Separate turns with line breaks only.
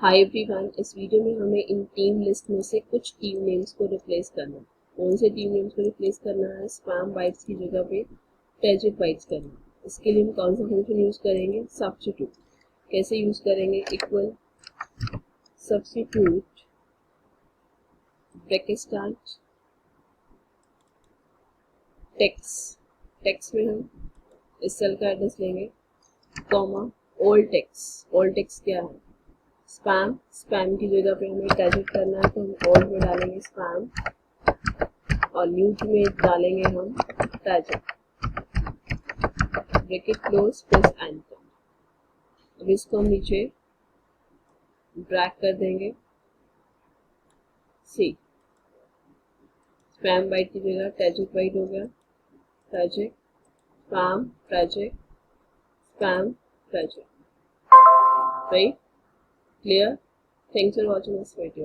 Hi everyone, इस video में हमें इन टीम लिस्ट में से कुछ टीम नेम्स को रिप्लेस करना है। कौन से टीम नेम्स को रिप्लेस करना है? स्पैम बाइट्स की जगह पे ट्रेजिक बाइट्स करना है। इसके लिए हम कौन सा फंक्शन यूज करेंगे? सब्स्टिट्यूट। कैसे यूज करेंगे? Equal substitute bracket start text. Text में हम इस सेल का एड्रेस लेंगे, comma old text. Old text क्या है? स्पैम। स्पैम की जगह पे हमें टैग करना है तो हम ओल्ड में डालेंगे स्पैम और न्यू में डालेंगे हम tag. Bracket close plus enter. अब इसको हम नीचे ड्रैग कर देंगे। सी स्पैम बाइट की जगह टैजिक बाइट हो गया। टैजिक स्पैम टैजिक स्पैम टैजिक। Right? Clear? Thanks for watching this video.